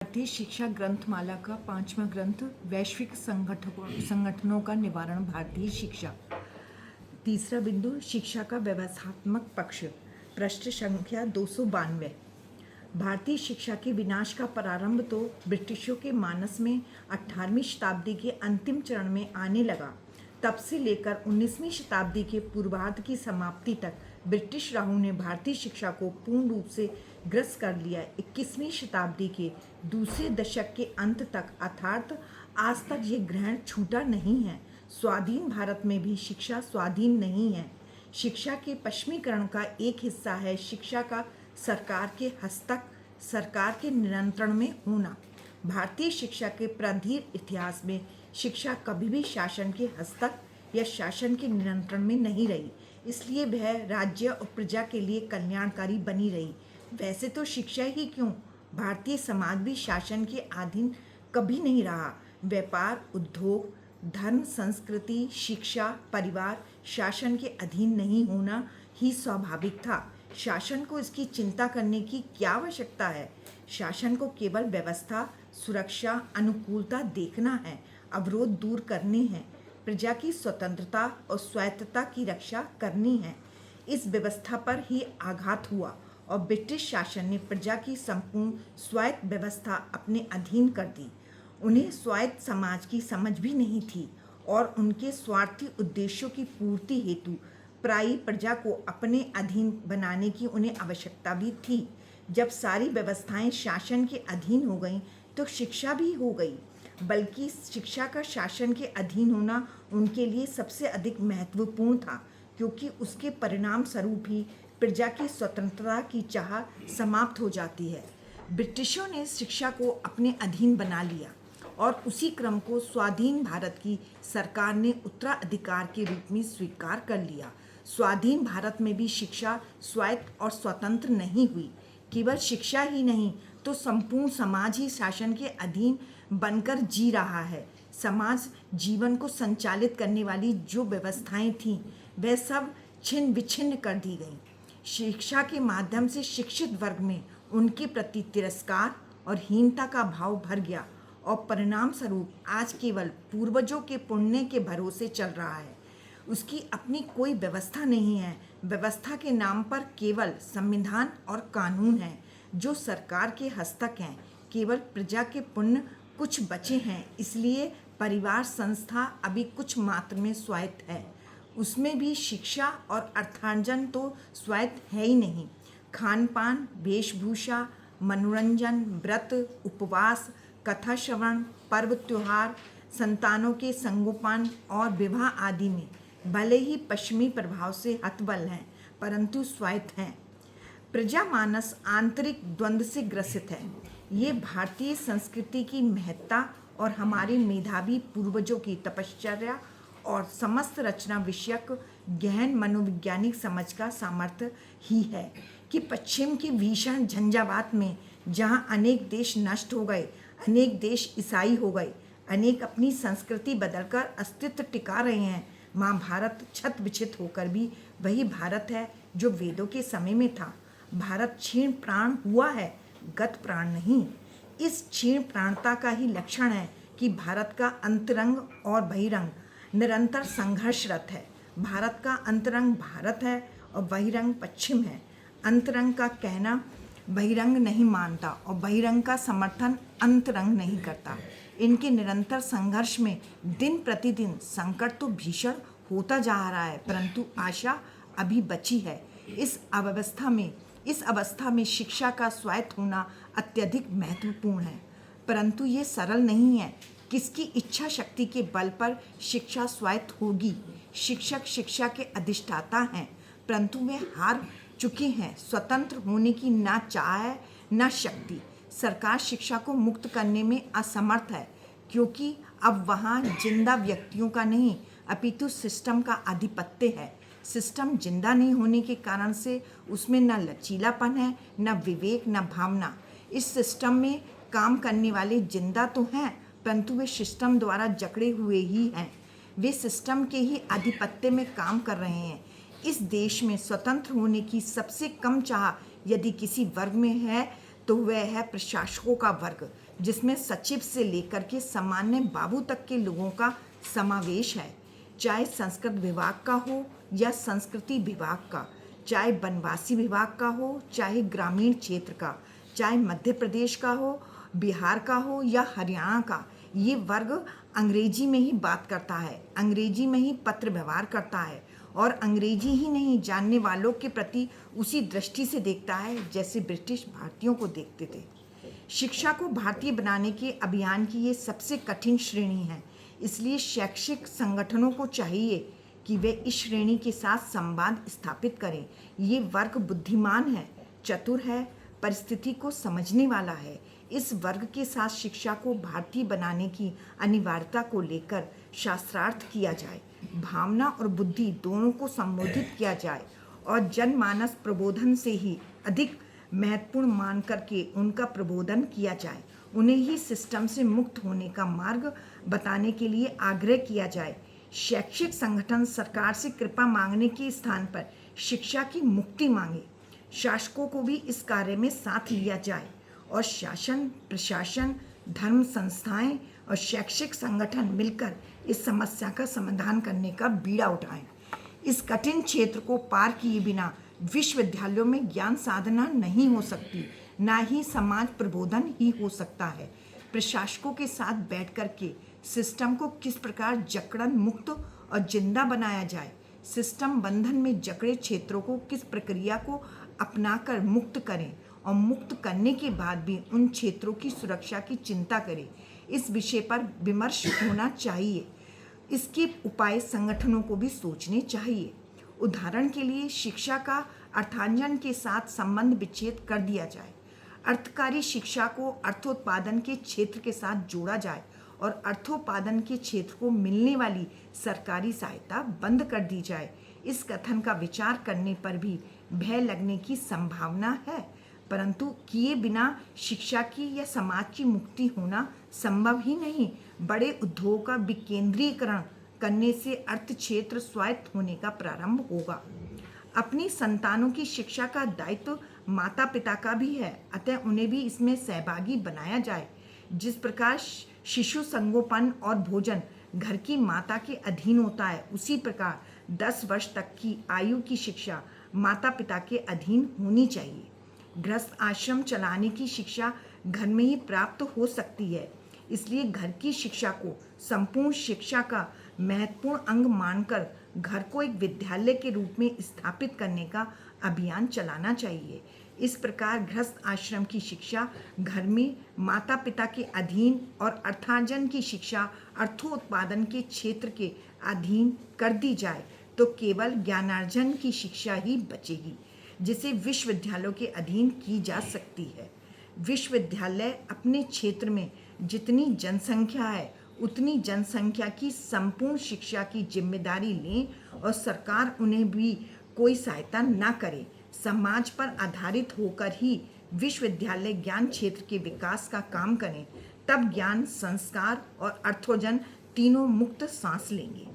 भारतीय शिक्षा ग्रंथमाला का 5वां ग्रंथ वैश्विक संगठनों का निवारण भारतीय शिक्षा। तीसरा बिंदु शिक्षा का व्यवस्थात्मक पक्ष। पृष्ठ संख्या 292। भारतीय शिक्षा के विनाश का प्रारंभ तो ब्रिटिशों के मानस में 18वीं शताब्दी के अंतिम चरण में आने लगा। तब से लेकर 19वीं शताब्दी के पूर्वार्ध की समाप्ति तक ब्रिटिश राहों ने भारतीय शिक्षा को पूर्ण रूप से ग्रस्त कर लिया। 21वीं शताब्दी के दूसरे दशक के अंत तक अर्थात आज तक ये ग्रहण छूटा नहीं है। स्वाधीन भारत में भी शिक्षा स्वाधीन नहीं है। शिक्षा के पश्चिमीकरण का एक हिस्सा है शिक्षा का सरकार के सरकार के नियंत्रण में होना। भारतीय शिक्षा के प्राचीन इतिहास में शिक्षा कभी भी शासन के हस्तक या शासन के नियंत्रण में नहीं रही, इसलिए वह राज्य और प्रजा के लिए कल्याणकारी बनी रही। वैसे तो शिक्षा ही क्यों, भारतीय समाज भी शासन के अधीन कभी नहीं रहा। व्यापार, उद्योग, धर्म, संस्कृति, शिक्षा, परिवार शासन के अधीन नहीं होना ही स्वाभाविक था। शासन को इसकी चिंता करने की क्या आवश्यकता है? शासन को केवल व्यवस्था, सुरक्षा, अनुकूलता देखना है, अवरोध दूर करने हैं, प्रजा की स्वतंत्रता और स्वायत्तता की रक्षा करनी है। इस व्यवस्था पर ही आघात हुआ और ब्रिटिश शासन ने प्रजा की संपूर्ण स्वायत्त व्यवस्था अपने अधीन कर दी। उन्हें स्वायत्त समाज की समझ भी नहीं थी और उनके स्वार्थी उद्देश्यों की पूर्ति हेतु पराई प्रजा को अपने अधीन बनाने की उन्हें आवश्यकता भी थी। जब सारी व्यवस्थाएं शासन के अधीन हो गईं तो शिक्षा भी हो गई, बल्कि शिक्षा का शासन के अधीन होना उनके लिए सबसे अधिक महत्वपूर्ण था, क्योंकि उसके परिणाम स्वरूप ही प्रजा की स्वतंत्रता की चाह समाप्त हो जाती है। ब्रिटिशों ने शिक्षा को अपने अधीन बना लिया और उसी क्रम को स्वाधीन भारत की सरकार ने उत्तराधिकार के रूप में स्वीकार कर लिया। स्वाधीन भारत में भी शिक्षा स्वायत्त और स्वतंत्र नहीं हुई। केवल शिक्षा ही नहीं तो संपूर्ण समाज ही शासन के अधीन बनकर जी रहा है। समाज जीवन को संचालित करने वाली जो व्यवस्थाएं थीं वह सब छिन्न विच्छिन्न कर दी गईं। शिक्षा के माध्यम से शिक्षित वर्ग में उनके प्रति तिरस्कार और हीनता का भाव भर गया और परिणाम स्वरूप आज केवल पूर्वजों के पुण्य के भरोसे चल रहा है। उसकी अपनी कोई व्यवस्था नहीं है। व्यवस्था के नाम पर केवल संविधान और कानून हैं जो सरकार के हस्तक हैं। केवल प्रजा के पुण्य कुछ बचे हैं, इसलिए परिवार संस्था अभी कुछ मात्र में स्वायत्त है। उसमें भी शिक्षा और अर्थार्जन तो स्वायत्त है ही नहीं। खान पान, वेशभूषा, मनोरंजन, व्रत, उपवास, कथा श्रवण, पर्व त्योहार, संतानों के संगोपन और विवाह आदि में भले ही पश्चिमी प्रभाव से हतबल हैं, परंतु स्वायत्त हैं। प्रजा मानस आंतरिक द्वंद्व से ग्रसित है। ये भारतीय संस्कृति की महत्ता और हमारे मेधावी पूर्वजों की तपश्चर्या और समस्त रचना विषयक गहन मनोवैज्ञानिक समझ का सामर्थ्य ही है कि पश्चिम की भीषण झंझावात में जहाँ अनेक देश नष्ट हो गए, अनेक देश ईसाई हो गए, अनेक अपनी संस्कृति बदलकर अस्तित्व टिका रहे हैं, माँ भारत छत विछित होकर भी वही भारत है जो वेदों के समय में था। भारत क्षीण प्राण हुआ है, गत प्राण नहीं। इस क्षीण प्राणता का ही लक्षण है कि भारत का अंतरंग और बहिरंग निरंतर संघर्षरत है। भारत का अंतरंग भारत है और बहिरंग पश्चिम है। अंतरंग का कहना बहिरंग नहीं मानता और बहिरंग का समर्थन अंतरंग नहीं करता। इनके निरंतर संघर्ष में दिन प्रतिदिन संकट तो भीषण होता जा रहा है, परंतु आशा अभी बची है। इस अवस्था में शिक्षा का स्वायत्त होना अत्यधिक महत्वपूर्ण है, परंतु ये सरल नहीं है। किसकी इच्छा शक्ति के बल पर शिक्षा स्वायत्त होगी? शिक्षक शिक्षा के अधिष्ठाता हैं, परंतु वे हार चुके हैं। स्वतंत्र होने की ना चाह है न शक्ति। सरकार शिक्षा को मुक्त करने में असमर्थ है, क्योंकि अब वहाँ जिंदा व्यक्तियों का नहीं अपितु सिस्टम का आधिपत्य है। सिस्टम जिंदा नहीं होने के कारण से उसमें न लचीलापन है, न विवेक, न भावना। इस सिस्टम में काम करने वाले जिंदा तो हैं, परंतु वे सिस्टम द्वारा जकड़े हुए ही हैं। वे सिस्टम के ही आधिपत्य में काम कर रहे हैं। इस देश में स्वतंत्र होने की सबसे कम चाह यदि किसी वर्ग में है तो वह है प्रशासकों का वर्ग। जिसमें सचिव से लेकर के सामान्य बाबू तक के लोगों का समावेश है, चाहे संस्कृत विभाग का हो या संस्कृति विभाग का, चाहे वनवासी विभाग का हो, चाहे ग्रामीण क्षेत्र का, चाहे मध्य प्रदेश का हो, बिहार का हो या हरियाणा का। ये वर्ग अंग्रेजी में ही बात करता है, अंग्रेजी में ही पत्र व्यवहार करता है और अंग्रेजी ही नहीं जानने वालों के प्रति उसी दृष्टि से देखता है जैसे ब्रिटिश भारतीयों को देखते थे। शिक्षा को भारतीय बनाने के अभियान की ये सबसे कठिन श्रेणी है, इसलिए शैक्षिक संगठनों को चाहिए कि वे इस श्रेणी के साथ संवाद स्थापित करें। ये वर्ग बुद्धिमान है, चतुर है, परिस्थिति को समझने वाला है। इस वर्ग के साथ शिक्षा को भारतीय बनाने की अनिवार्यता को लेकर शास्त्रार्थ किया जाए, भावना और बुद्धि दोनों को संबोधित किया जाए और जनमानस प्रबोधन से ही अधिक महत्वपूर्ण मान करके उनका प्रबोधन किया जाए। उन्हें ही सिस्टम से मुक्त होने का मार्ग बताने के लिए आग्रह किया जाए। शैक्षिक संगठन सरकार से कृपा मांगने के स्थान पर शिक्षा की मुक्ति मांगे। शासकों को भी इस कार्य में साथ लिया जाए और शासन, प्रशासन, धर्म संस्थाएं और शैक्षिक संगठन मिलकर इस समस्या का समाधान करने का बीड़ा उठाएं। इस कठिन क्षेत्र को पार किए बिना विश्वविद्यालयों में ज्ञान साधना नहीं हो सकती, ना ही समाज प्रबोधन ही हो सकता है। प्रशासकों के साथ बैठ कर के सिस्टम को किस प्रकार जकड़न मुक्त और जिंदा बनाया जाए, सिस्टम बंधन में जकड़े क्षेत्रों को किस प्रक्रिया को अपनाकर मुक्त करें और मुक्त करने के बाद भी उन क्षेत्रों की सुरक्षा की चिंता करें, इस विषय पर विमर्श होना चाहिए। इसके उपाय संगठनों को भी सोचने चाहिए। उदाहरण के लिए शिक्षा का अर्थार्जन के साथ संबंध विच्छेद कर दिया जाए, अर्थकारी शिक्षा को अर्थोत्पादन के क्षेत्र के साथ जोड़ा जाए और अर्थोत्पादन के क्षेत्र को मिलने वाली सरकारी सहायता बंद कर दी जाए। इस कथन का विचार करने पर भी भय लगने की संभावना है, परंतु किए बिना शिक्षा की या समाज की मुक्ति होना संभव ही नहीं। बड़े उद्योगों का विकेंद्रीकरण करने से अर्थ क्षेत्र स्वायत्त होने का प्रारंभ होगा। अपनी संतानों की शिक्षा का दायित्व माता पिता का भी है, अतः उन्हें भी इसमें सहभागी बनाया जाए। जिस प्रकार शिशु संगोपन और भोजन घर की माता के अधीन होता है, उसी प्रकार 10 वर्ष तक की आयु की शिक्षा माता पिता के अधीन होनी चाहिए। गृहस्थ आश्रम चलाने की शिक्षा घर में ही प्राप्त हो सकती है, इसलिए घर की शिक्षा को संपूर्ण शिक्षा का महत्वपूर्ण अंग मानकर घर को एक विद्यालय के रूप में स्थापित करने का अभियान चलाना चाहिए। इस प्रकार गृहस्थ आश्रम की शिक्षा घर में माता पिता के अधीन और अर्थार्जन की शिक्षा अर्थोत्पादन के क्षेत्र के अधीन कर दी जाए तो केवल ज्ञानार्जन की शिक्षा ही बचेगी, जिसे विश्वविद्यालयों के अधीन की जा सकती है। विश्वविद्यालय अपने क्षेत्र में जितनी जनसंख्या है उतनी जनसंख्या की संपूर्ण शिक्षा की जिम्मेदारी लें और सरकार उन्हें भी कोई सहायता न करे। समाज पर आधारित होकर ही विश्वविद्यालय ज्ञान क्षेत्र के विकास का काम करें, तब ज्ञान, संस्कार और अर्थोर्जन तीनों मुक्त सांस लेंगे।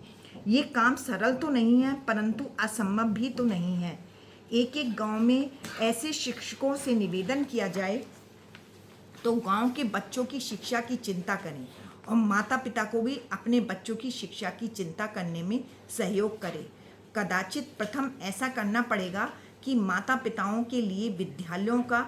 ये काम सरल तो नहीं है, परंतु असंभव भी तो नहीं है। एक एक गांव में ऐसे शिक्षकों से निवेदन किया जाए तो गांव के बच्चों की शिक्षा की चिंता करें और माता पिता को भी अपने बच्चों की शिक्षा की चिंता करने में सहयोग करें। कदाचित प्रथम ऐसा करना पड़ेगा कि माता पिताओं के लिए विद्यालयों का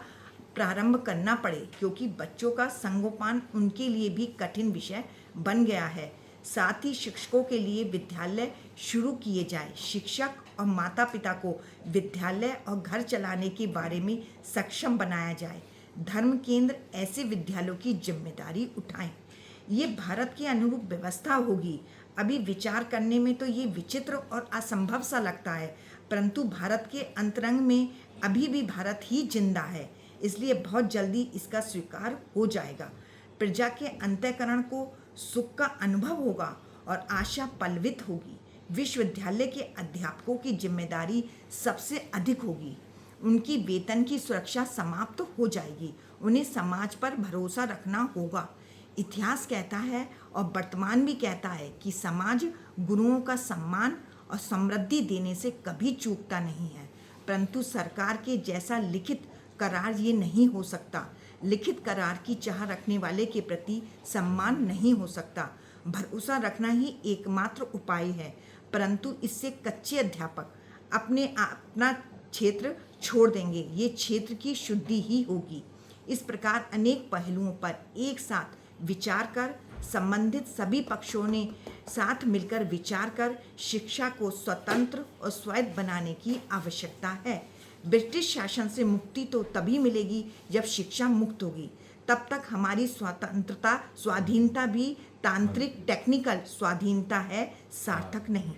प्रारंभ करना पड़े, क्योंकि बच्चों का संगोपन उनके लिए भी कठिन विषय बन गया है। साथ ही शिक्षकों के लिए विद्यालय शुरू किए जाए। शिक्षक और माता पिता को विद्यालय और घर चलाने के बारे में सक्षम बनाया जाए। धर्म केंद्र ऐसे विद्यालयों की जिम्मेदारी उठाएं। ये भारत के अनुरूप व्यवस्था होगी। अभी विचार करने में तो ये विचित्र और असंभव सा लगता है, परंतु भारत के अंतरंग में अभी भी भारत ही जिंदा है, इसलिए बहुत जल्दी इसका स्वीकार हो जाएगा। प्रजा के अंतःकरण को सुख का अनुभव होगा और आशा पल्लवित होगी। विश्वविद्यालय के अध्यापकों की जिम्मेदारी सबसे अधिक होगी। उनकी वेतन की सुरक्षा समाप्त हो जाएगी। उन्हें समाज पर भरोसा रखना होगा। इतिहास कहता है और वर्तमान भी कहता है कि समाज गुरुओं का सम्मान और समृद्धि देने से कभी चूकता नहीं है, परंतु सरकार के जैसा लिखित करार ये नहीं हो सकता। लिखित करार की चाह रखने वाले के प्रति सम्मान नहीं हो सकता। भरोसा रखना ही एकमात्र उपाय है, परंतु इससे कच्चे अध्यापक अपना क्षेत्र छोड़ देंगे। ये क्षेत्र की शुद्धि ही होगी। इस प्रकार अनेक पहलुओं पर एक साथ विचार कर संबंधित सभी पक्षों ने साथ मिलकर विचार कर शिक्षा को स्वतंत्र और स्वायत्त बनाने की आवश्यकता है। ब्रिटिश शासन से मुक्ति तो तभी मिलेगी जब शिक्षा मुक्त होगी। तब तक हमारी स्वतंत्रता स्वाधीनता भी तांत्रिक टेक्निकल स्वाधीनता है, सार्थक नहीं।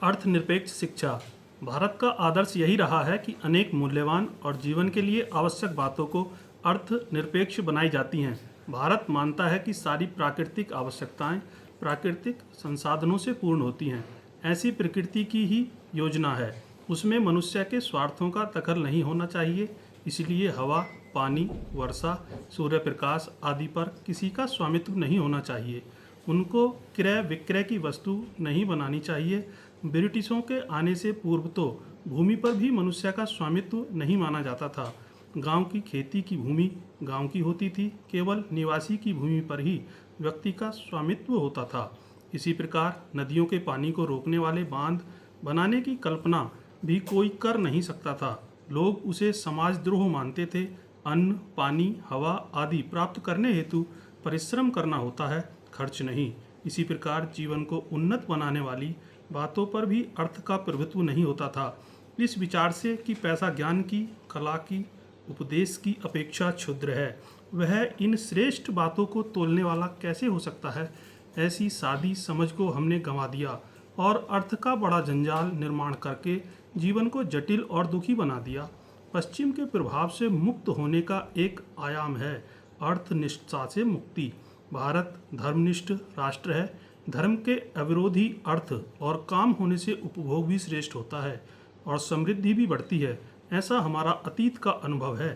अर्थनिरपेक्ष शिक्षा। भारत का आदर्श यही रहा है कि अनेक मूल्यवान और जीवन के लिए आवश्यक बातों को अर्थनिरपेक्ष बनाई जाती हैं। भारत मानता है कि सारी प्राकृतिक आवश्यकताएं प्राकृतिक संसाधनों से पूर्ण होती हैं। ऐसी प्रकृति की ही योजना है, उसमें मनुष्य के स्वार्थों का दखल नहीं होना चाहिए। इसलिए हवा, पानी, वर्षा, सूर्य प्रकाश आदि पर किसी का स्वामित्व नहीं होना चाहिए। उनको क्रय विक्रय की वस्तु नहीं बनानी चाहिए। ब्रिटिशों के आने से पूर्व तो भूमि पर भी मनुष्य का स्वामित्व नहीं माना जाता था। गांव की खेती की भूमि गांव की होती थी, केवल निवासी की भूमि पर ही व्यक्ति का स्वामित्व होता था। इसी प्रकार नदियों के पानी को रोकने वाले बांध बनाने की कल्पना भी कोई कर नहीं सकता था। लोग उसे समाजद्रोह मानते थे। अन्न, पानी, हवा आदि प्राप्त करने हेतु परिश्रम करना होता है, खर्च नहीं। इसी प्रकार जीवन को उन्नत बनाने वाली बातों पर भी अर्थ का प्रभुत्व नहीं होता था। इस विचार से कि पैसा ज्ञान की, कला की, उपदेश की अपेक्षा क्षुद्र है, वह इन श्रेष्ठ बातों को तोलने वाला कैसे हो सकता है, ऐसी सादी समझ को हमने गंवा दिया और अर्थ का बड़ा जंजाल निर्माण करके जीवन को जटिल और दुखी बना दिया। पश्चिम के प्रभाव से मुक्त होने का एक आयाम है अर्थनिष्ठता से मुक्ति। भारत धर्मनिष्ठ राष्ट्र है। धर्म के अविरोधी अर्थ और काम होने से उपभोग भी श्रेष्ठ होता है और समृद्धि भी बढ़ती है। ऐसा हमारा अतीत का अनुभव है।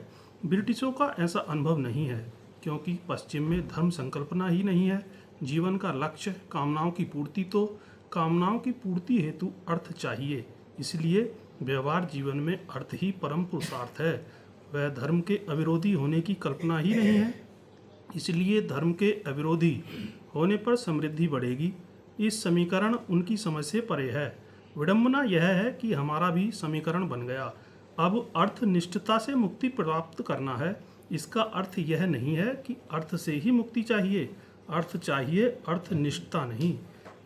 ब्रिटिशों का ऐसा अनुभव नहीं है, क्योंकि पश्चिम में धर्म संकल्पना ही नहीं है। जीवन का लक्ष्य कामनाओं की पूर्ति, तो कामनाओं की पूर्ति हेतु अर्थ चाहिए। इसलिए व्यवहार जीवन में अर्थ ही परम पुरुषार्थ है। वह धर्म के अविरोधी होने की कल्पना ही नहीं है। इसलिए धर्म के अविरोधी होने पर समृद्धि बढ़ेगी। इस समीकरण उनकी समझ से परे है। विडंबना यह है कि हमारा भी समीकरण बन गया। अब अर्थनिष्ठता से मुक्ति प्राप्त करना है। इसका अर्थ यह नहीं है कि अर्थ से ही मुक्ति चाहिए। अर्थ चाहिए, अर्थनिष्ठता नहीं।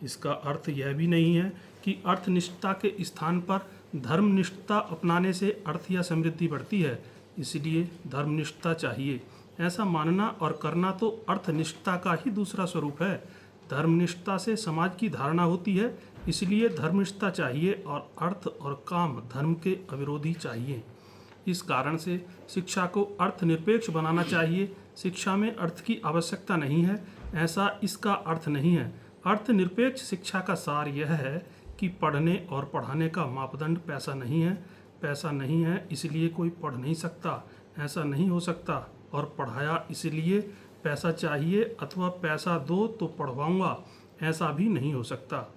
इसका अर्थ यह भी नहीं है कि अर्थनिष्ठता के स्थान पर धर्मनिष्ठता अपनाने से अर्थ या समृद्धि बढ़ती है, इसलिए धर्मनिष्ठता चाहिए। ऐसा मानना और करना तो अर्थनिष्ठता का ही दूसरा स्वरूप है। धर्मनिष्ठता से समाज की धारणा होती है, इसलिए धर्मनिष्ठता चाहिए और अर्थ और काम धर्म के अविरोधी चाहिए। इस कारण से शिक्षा को अर्थनिरपेक्ष बनाना चाहिए। शिक्षा में अर्थ की आवश्यकता नहीं है, ऐसा इसका अर्थ नहीं है। अर्थनिरपेक्ष शिक्षा का सार यह है कि पढ़ने और पढ़ाने का मापदंड पैसा नहीं है। पैसा नहीं है इसलिए कोई पढ़ नहीं सकता, ऐसा नहीं हो सकता। और पढ़ाया इसलिए पैसा चाहिए अथवा पैसा दो तो पढ़वाऊँगा, ऐसा भी नहीं हो सकता।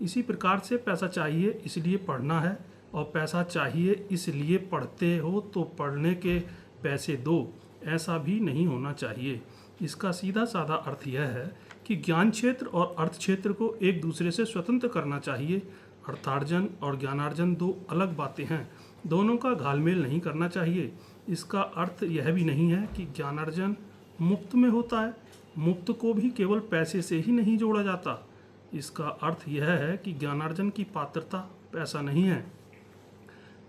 इसी प्रकार से पैसा चाहिए इसलिए पढ़ना है और पैसा चाहिए इसलिए पढ़ते हो तो पढ़ने के पैसे दो, ऐसा भी नहीं होना चाहिए। इसका सीधा साधा अर्थ यह है कि ज्ञान क्षेत्र और अर्थ क्षेत्र को एक दूसरे से स्वतंत्र करना चाहिए। अर्थार्जन और ज्ञानार्जन दो अलग बातें हैं, दोनों का घालमेल नहीं करना चाहिए। इसका अर्थ यह भी नहीं है कि ज्ञानार्जन मुफ्त में होता है। मुफ्त को भी केवल पैसे से ही नहीं जोड़ा जाता। इसका अर्थ यह है कि ज्ञानार्जन की पात्रता पैसा नहीं है।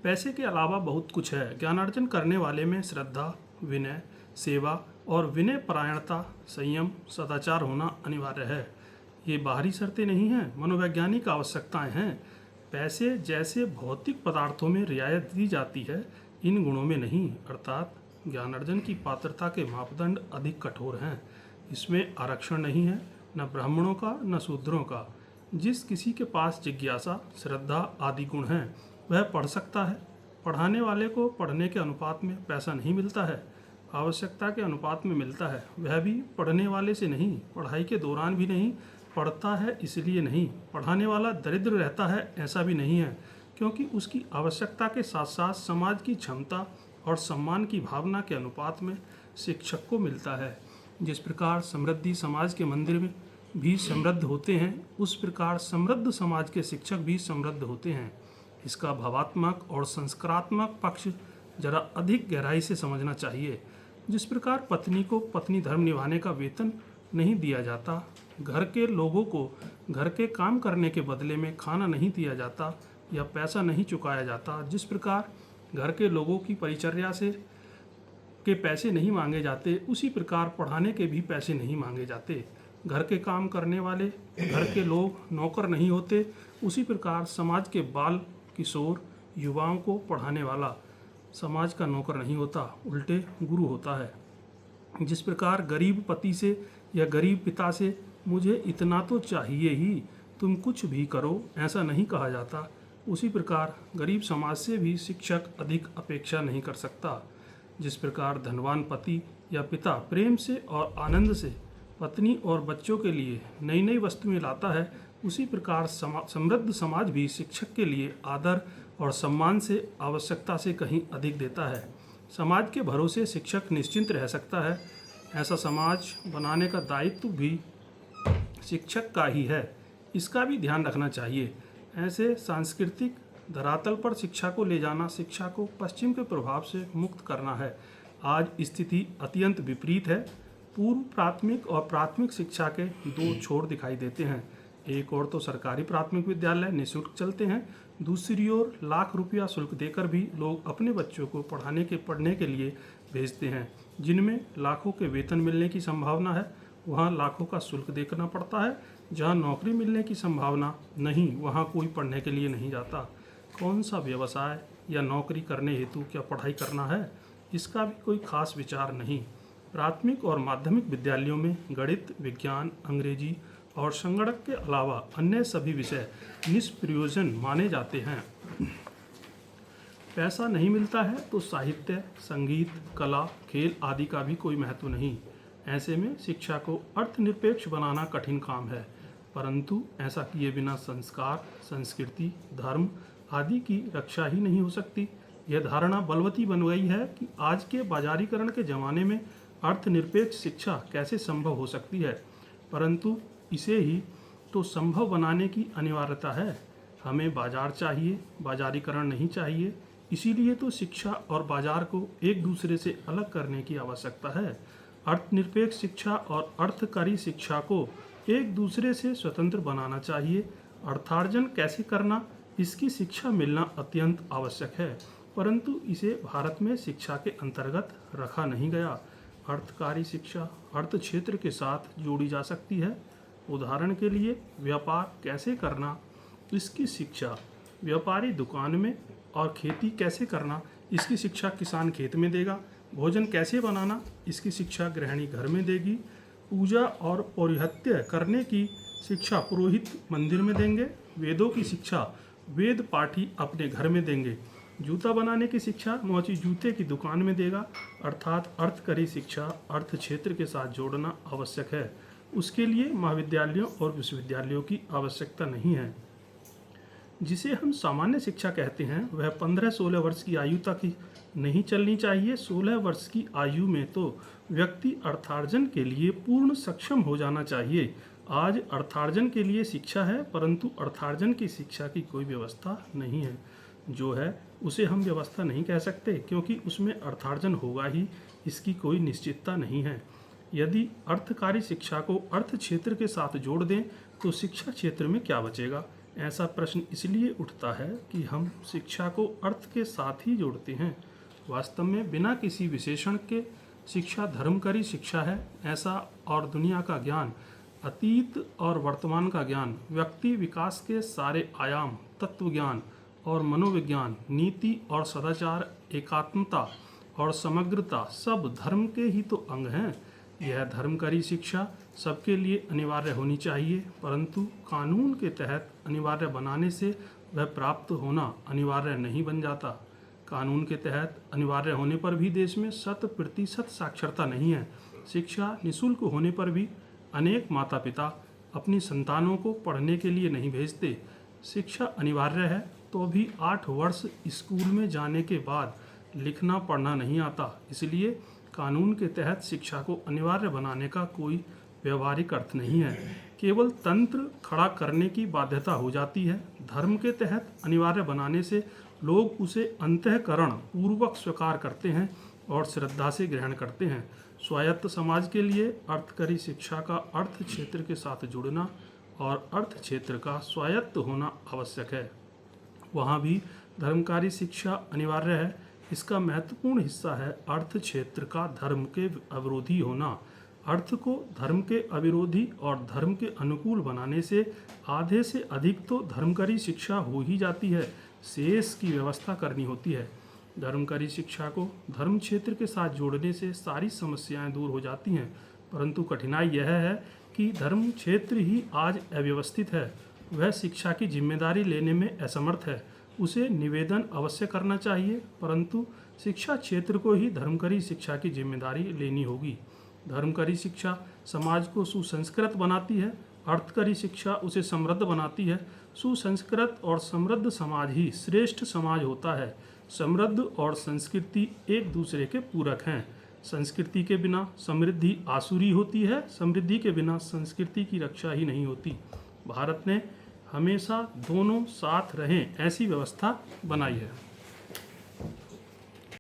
पैसे के अलावा बहुत कुछ है। ज्ञानार्जन करने वाले में श्रद्धा, विनय, सेवा और विनय परायणता, संयम, सदाचार होना अनिवार्य है। ये बाहरी शर्तें नहीं हैं, मनोवैज्ञानिक आवश्यकताएं हैं। पैसे जैसे भौतिक पदार्थों में रियायत दी जाती है, इन गुणों में नहीं। अर्थात ज्ञानार्जन की पात्रता के मापदंड अधिक कठोर हैं। इसमें आरक्षण नहीं है, न ब्राह्मणों का न शूद्रों का। जिस किसी के पास जिज्ञासा, श्रद्धा आदि गुण हैं, वह पढ़ सकता है। पढ़ाने वाले को पढ़ने के अनुपात में पैसा नहीं मिलता है, आवश्यकता के अनुपात में मिलता है। वह भी पढ़ने वाले से नहीं, पढ़ाई के दौरान भी नहीं। पढ़ता है इसलिए नहीं। पढ़ाने वाला दरिद्र रहता है, ऐसा भी नहीं है। क्योंकि उसकी आवश्यकता के साथ साथ समाज की क्षमता और सम्मान की भावना के अनुपात में शिक्षक को मिलता है। जिस प्रकार समृद्धि समाज के मंदिर में भी समृद्ध होते हैं, उस प्रकार समृद्ध समाज के शिक्षक भी समृद्ध होते हैं। इसका भावात्मक और संस्कारात्मक पक्ष जरा अधिक गहराई से समझना चाहिए। जिस प्रकार पत्नी को पत्नी धर्म निभाने का वेतन नहीं दिया जाता, घर के लोगों को घर के काम करने के बदले में खाना नहीं दिया जाता या पैसा नहीं चुकाया जाता, जिस प्रकार घर के लोगों की परिचर्या से के पैसे नहीं मांगे जाते, उसी प्रकार पढ़ाने के भी पैसे नहीं मांगे जाते। घर के काम करने वाले घर के लोग नौकर नहीं होते, उसी प्रकार समाज के बाल किशोर युवाओं को पढ़ाने वाला समाज का नौकर नहीं होता, उल्टे गुरु होता है। जिस प्रकार गरीब पति से या गरीब पिता से मुझे इतना तो चाहिए ही, तुम कुछ भी करो, ऐसा नहीं कहा जाता, उसी प्रकार गरीब समाज से भी शिक्षक अधिक अपेक्षा नहीं कर सकता। जिस प्रकार धनवान पति या पिता प्रेम से और आनंद से पत्नी और बच्चों के लिए नई नई वस्तुएं लाता है, उसी प्रकार समृद्ध समाज भी शिक्षक के लिए आदर और सम्मान से आवश्यकता से कहीं अधिक देता है। समाज के भरोसे शिक्षक निश्चिंत रह सकता है। ऐसा समाज बनाने का दायित्व भी शिक्षक का ही है, इसका भी ध्यान रखना चाहिए। ऐसे सांस्कृतिक धरातल पर शिक्षा को ले जाना शिक्षा को पश्चिम के प्रभाव से मुक्त करना है। आज स्थिति अत्यंत विपरीत है। पूर्व प्राथमिक और प्राथमिक शिक्षा के दो छोर दिखाई देते हैं। एक ओर तो सरकारी प्राथमिक विद्यालय निःशुल्क चलते हैं, दूसरी ओर लाख रुपया शुल्क देकर भी लोग अपने बच्चों को पढ़ने के लिए भेजते हैं। जिनमें लाखों के वेतन मिलने की संभावना है, वहाँ लाखों का शुल्क देना पड़ता है। जहाँ नौकरी मिलने की संभावना नहीं, वहाँ कोई पढ़ने के लिए नहीं जाता। कौन सा व्यवसाय या नौकरी करने हेतु क्या पढ़ाई करना है, इसका भी कोई खास विचार नहीं। प्राथमिक और माध्यमिक विद्यालयों में गणित, विज्ञान, अंग्रेजी और संगणक के अलावा अन्य सभी विषय निष्प्रयोजन माने जाते हैं। पैसा नहीं मिलता है तो साहित्य, संगीत, कला, खेल आदि का भी कोई महत्व नहीं। ऐसे में शिक्षा को अर्थनिरपेक्ष बनाना कठिन काम है, परंतु ऐसा किए बिना संस्कार, संस्कृति, धर्म आदि की रक्षा ही नहीं हो सकती। यह धारणा बलवती बन गई है कि आज के बाजारीकरण के ज़माने में अर्थनिरपेक्ष शिक्षा कैसे संभव हो सकती है, परंतु इसे ही तो संभव बनाने की अनिवार्यता है। हमें बाजार चाहिए, बाजारीकरण नहीं चाहिए। इसीलिए तो शिक्षा और बाजार को एक दूसरे से अलग करने की आवश्यकता है। अर्थनिरपेक्ष शिक्षा और अर्थकारी शिक्षा को एक दूसरे से स्वतंत्र बनाना चाहिए। अर्थार्जन कैसे करना, इसकी शिक्षा मिलना अत्यंत आवश्यक है, परंतु इसे भारत में शिक्षा के अंतर्गत रखा नहीं गया। अर्थकारी शिक्षा अर्थ क्षेत्र के साथ जोड़ी जा सकती है। उदाहरण के लिए व्यापार कैसे करना, इसकी शिक्षा व्यापारी दुकान में, और खेती कैसे करना, इसकी शिक्षा किसान खेत में देगा। भोजन कैसे बनाना, इसकी शिक्षा गृहिणी घर में देगी। पूजा और पौरोहित्य करने की शिक्षा पुरोहित मंदिर में देंगे। वेदों की शिक्षा वेद पाठी अपने घर में देंगे। जूता बनाने की शिक्षा मोची जूते की दुकान में देगा। अर्थात अर्थकारी शिक्षा अर्थ क्षेत्र के साथ जोड़ना आवश्यक है। उसके लिए महाविद्यालयों और विश्वविद्यालयों की आवश्यकता नहीं है। जिसे हम सामान्य शिक्षा कहते हैं, वह 15-16 वर्ष की आयु तक ही नहीं चलनी चाहिए। 16 वर्ष की आयु में तो व्यक्ति अर्थार्जन के लिए पूर्ण सक्षम हो जाना चाहिए। आज अर्थार्जन के लिए शिक्षा है, परंतु अर्थार्जन की शिक्षा की कोई व्यवस्था नहीं है। जो है उसे हम व्यवस्था नहीं कह सकते, क्योंकि उसमें अर्थार्जन होगा ही, इसकी कोई निश्चितता नहीं है। यदि अर्थकारी शिक्षा को अर्थ क्षेत्र के साथ जोड़ दें तो शिक्षा क्षेत्र में क्या बचेगा? ऐसा प्रश्न इसलिए उठता है कि हम शिक्षा को अर्थ के साथ ही जोड़ते हैं। वास्तव में बिना किसी विशेषण के शिक्षा धर्मकारी शिक्षा है, ऐसा और दुनिया का ज्ञान, अतीत और वर्तमान का ज्ञान, व्यक्ति विकास के सारे आयाम, तत्व ज्ञान और मनोविज्ञान, नीति और सदाचार, एकात्मता और समग्रता सब धर्म के ही तो अंग हैं। यह धर्मकारी शिक्षा सबके लिए अनिवार्य होनी चाहिए, परंतु कानून के तहत अनिवार्य बनाने से वह प्राप्त होना अनिवार्य नहीं बन जाता। कानून के तहत अनिवार्य होने पर भी देश में 100% साक्षरता नहीं है। शिक्षा निःशुल्क होने पर भी अनेक माता पिता अपनी संतानों को पढ़ने के लिए नहीं भेजते। शिक्षा अनिवार्य है तो भी 8 वर्ष स्कूल में जाने के बाद लिखना पढ़ना नहीं आता। इसलिए कानून के तहत शिक्षा को अनिवार्य बनाने का कोई व्यवहारिक अर्थ नहीं है, केवल तंत्र खड़ा करने की बाध्यता हो जाती है। धर्म के तहत अनिवार्य बनाने से लोग उसे अंतःकरण पूर्वक स्वीकार करते हैं और श्रद्धा से ग्रहण करते हैं। स्वायत्त समाज के लिए अर्थकारी शिक्षा का अर्थ क्षेत्र के साथ जुड़ना और अर्थ क्षेत्र का स्वायत्त होना आवश्यक है। वहाँ भी धर्मकारी शिक्षा अनिवार्य है। इसका महत्वपूर्ण हिस्सा है अर्थ क्षेत्र का धर्म के अविरोधी होना। अर्थ को धर्म के अविरोधी और धर्म के अनुकूल बनाने से आधे से अधिक तो धर्मकारी शिक्षा हो ही जाती है, शेष की व्यवस्था करनी होती है। धर्मकारी शिक्षा को धर्म क्षेत्र के साथ जोड़ने से सारी समस्याएं दूर हो जाती हैं, परंतु कठिनाई यह है कि धर्म क्षेत्र ही आज अव्यवस्थित है। वह शिक्षा की जिम्मेदारी लेने में असमर्थ है। उसे निवेदन अवश्य करना चाहिए, परंतु शिक्षा क्षेत्र को ही धर्मकारी शिक्षा की जिम्मेदारी लेनी होगी। धर्मकारी शिक्षा समाज को सुसंस्कृत बनाती है, अर्थकारी शिक्षा उसे समृद्ध बनाती है। सुसंस्कृत और समृद्ध समाज ही श्रेष्ठ समाज होता है। समृद्ध और संस्कृति एक दूसरे के पूरक हैं। संस्कृति के बिना समृद्धि आसुरी होती है, समृद्धि के बिना संस्कृति की रक्षा ही नहीं होती। भारत ने हमेशा दोनों साथ रहें ऐसी व्यवस्था बनाई है।